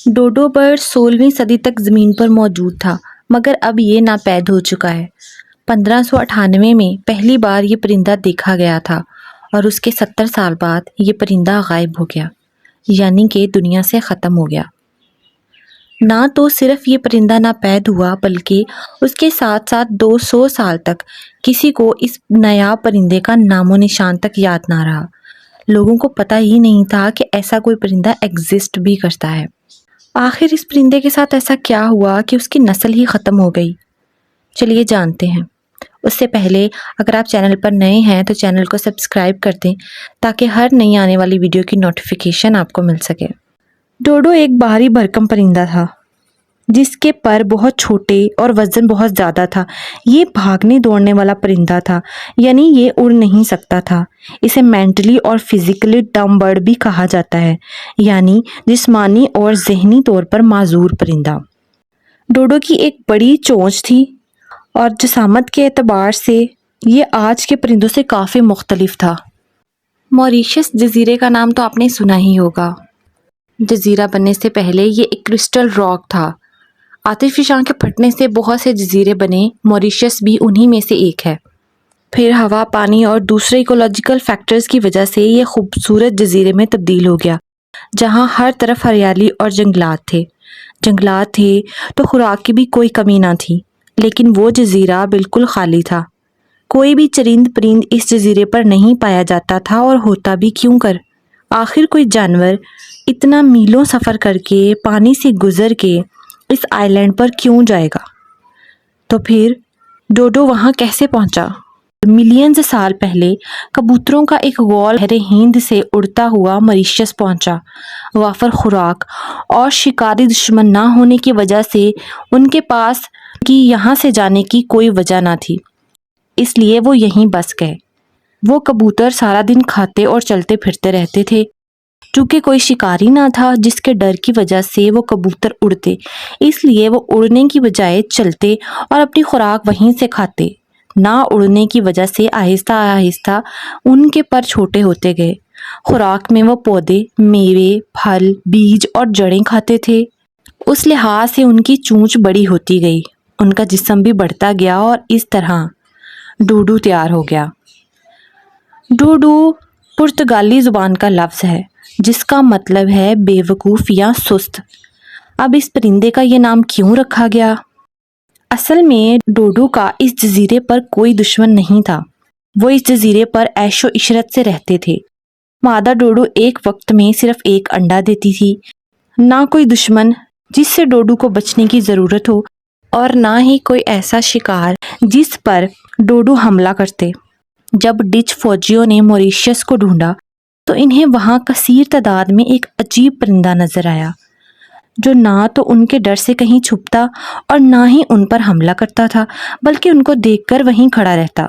ڈوڈو bird 16ویں صدی تک زمین پر موجود تھا، مگر اب یہ ناپید ہو چکا ہے۔ 1598 میں پہلی بار یہ پرندہ دیکھا گیا تھا اور اس کے 70 سال بعد یہ پرندہ غائب ہو گیا، یعنی کہ دنیا سے ختم ہو گیا۔ نہ تو صرف یہ پرندہ ناپید ہوا بلکہ اس کے ساتھ ساتھ 200 سال تک کسی کو اس نایاب پرندے کا نام و نشان تک یاد نہ رہا۔ لوگوں کو پتہ ہی نہیں تھا کہ ایسا کوئی پرندہ ایگزسٹ بھی کرتا ہے۔ آخر اس پرندے کے ساتھ ایسا کیا ہوا کہ اس کی نسل ہی ختم ہو گئی؟ چلیے جانتے ہیں۔ اس سے پہلے اگر آپ چینل پر نئے ہیں تو چینل کو سبسکرائب کر دیں تاکہ ہر نئی آنے والی ویڈیو کی نوٹیفیکیشن آپ کو مل سکے۔ ڈوڈو ایک بھاری بھرکم پرندہ تھا جس کے پر بہت چھوٹے اور وزن بہت زیادہ تھا۔ یہ بھاگنے دوڑنے والا پرندہ تھا، یعنی یہ اڑ نہیں سکتا تھا۔ اسے مینٹلی اور فزیکلی ڈم برڈ بھی کہا جاتا ہے، یعنی جسمانی اور ذہنی طور پر معذور پرندہ۔ ڈوڈو کی ایک بڑی چونچ تھی اور جسامت کے اعتبار سے یہ آج کے پرندوں سے کافی مختلف تھا۔ موریشس جزیرے کا نام تو آپ نے سنا ہی ہوگا۔ جزیرہ بننے سے پہلے یہ ایک کرسٹل راک تھا۔ آتش فشاں کے پھٹنے سے بہت سے جزیرے بنے، موریشس بھی انہی میں سے ایک ہے۔ پھر ہوا، پانی اور دوسرے ایکولوجیکل فیکٹرز کی وجہ سے یہ خوبصورت جزیرے میں تبدیل ہو گیا، جہاں ہر طرف ہریالی اور جنگلات تھے۔ جنگلات تھے تو خوراک کی بھی کوئی کمی نہ تھی، لیکن وہ جزیرہ بالکل خالی تھا۔ کوئی بھی چرند پرند اس جزیرے پر نہیں پایا جاتا تھا، اور ہوتا بھی کیوں کر؟ آخر کوئی جانور اتنا میلوں سفر کر کے، پانی سے گزر کے اس آئی لینڈ پر کیوں جائے گا؟ تو پھر ڈوڈو وہاں کیسے پہنچا؟ ملینز سال پہلے کبوتروں کا ایک غول بحر ہند سے اڑتا ہوا موریشس پہنچا۔ وافر خوراک اور شکاری دشمن نہ ہونے کی وجہ سے ان کے پاس یہاں سے جانے کی کوئی وجہ نہ تھی، اس لیے وہ یہیں بس گئے۔ وہ کبوتر سارا دن کھاتے اور چلتے پھرتے رہتے تھے۔ چونکہ کوئی شکاری نہ تھا جس کے ڈر کی وجہ سے وہ کبوتر اڑتے، اس لیے وہ اڑنے کی بجائے چلتے اور اپنی خوراک وہیں سے کھاتے۔ نہ اڑنے کی وجہ سے آہستہ آہستہ ان کے پر چھوٹے ہوتے گئے۔ خوراک میں وہ پودے، میوے، پھل، بیج اور جڑیں کھاتے تھے۔ اس لحاظ سے ان کی چونچ بڑی ہوتی گئی، ان کا جسم بھی بڑھتا گیا، اور اس طرح ڈوڈو تیار ہو گیا۔ ڈوڈو پرتگالی زبان کا لفظ ہے جس کا مطلب ہے بے وقوف یا سست۔ اب اس پرندے کا یہ نام کیوں رکھا گیا؟ اصل میں ڈوڈو کا اس جزیرے پر کوئی دشمن نہیں تھا۔ وہ اس جزیرے پر عیش و عشرت سے رہتے تھے۔ مادہ ڈوڈو ایک وقت میں صرف ایک انڈا دیتی تھی۔ نہ کوئی دشمن جس سے ڈوڈو کو بچنے کی ضرورت ہو، اور نہ ہی کوئی ایسا شکار جس پر ڈوڈو حملہ کرتے۔ جب ڈچ فوجیوں نے موریشس کو ڈھونڈا تو انہیں وہاں کثیر تعداد میں ایک عجیب پرندہ نظر آیا جو نہ تو ان کے ڈر سے کہیں چھپتا اور نہ ہی ان پر حملہ کرتا تھا، بلکہ ان کو دیکھ کر وہیں کھڑا رہتا۔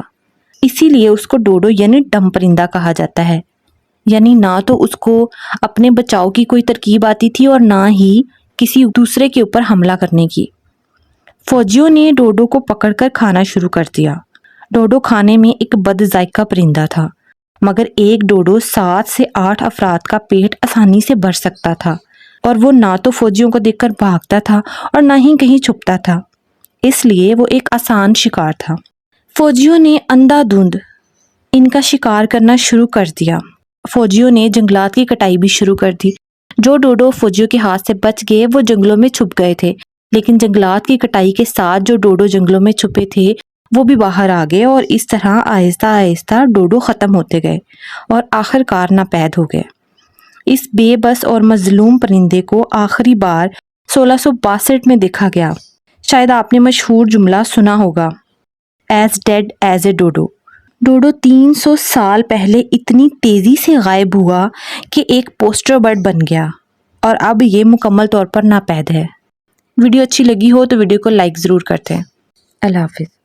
اسی لیے اس کو ڈوڈو یعنی ڈم پرندہ کہا جاتا ہے، یعنی نہ تو اس کو اپنے بچاؤ کی کوئی ترکیب آتی تھی اور نہ ہی کسی دوسرے کے اوپر حملہ کرنے کی۔ فوجیوں نے ڈوڈو کو پکڑ کر کھانا شروع کر دیا۔ ڈوڈو کھانے میں ایک بد ذائقہ پرندہ تھا، مگر ایک ڈوڈو 7 سے 8 افراد کا پیٹ آسانی سے بھر سکتا تھا، اور وہ نہ تو فوجیوں کو دیکھ کر بھاگتا تھا اور نہ ہی کہیں چھپتا تھا، اس لیے وہ ایک آسان شکار تھا۔ فوجیوں نے اندھا دھند ان کا شکار کرنا شروع کر دیا۔ فوجیوں نے جنگلات کی کٹائی بھی شروع کر دی۔ جو ڈوڈو فوجیوں کے ہاتھ سے بچ گئے وہ جنگلوں میں چھپ گئے تھے، لیکن جنگلات کی کٹائی کے ساتھ جو ڈوڈو جنگلوں میں چھپے تھے وہ بھی باہر آ گئے، اور اس طرح آہستہ آہستہ ڈوڈو ختم ہوتے گئے اور آخر کار ناپید ہو گئے۔ اس بے بس اور مظلوم پرندے کو آخری بار 1662 میں دیکھا گیا۔ شاید آپ نے مشہور جملہ سنا ہوگا، ایز ڈیڈ ایز اے ڈوڈو۔ ڈوڈو 300 سال پہلے اتنی تیزی سے غائب ہوا کہ ایک پوسٹر برڈ بن گیا، اور اب یہ مکمل طور پر ناپید ہے۔ ویڈیو اچھی لگی ہو تو ویڈیو کو لائک ضرور کرتے ہیں۔ اللہ حافظ۔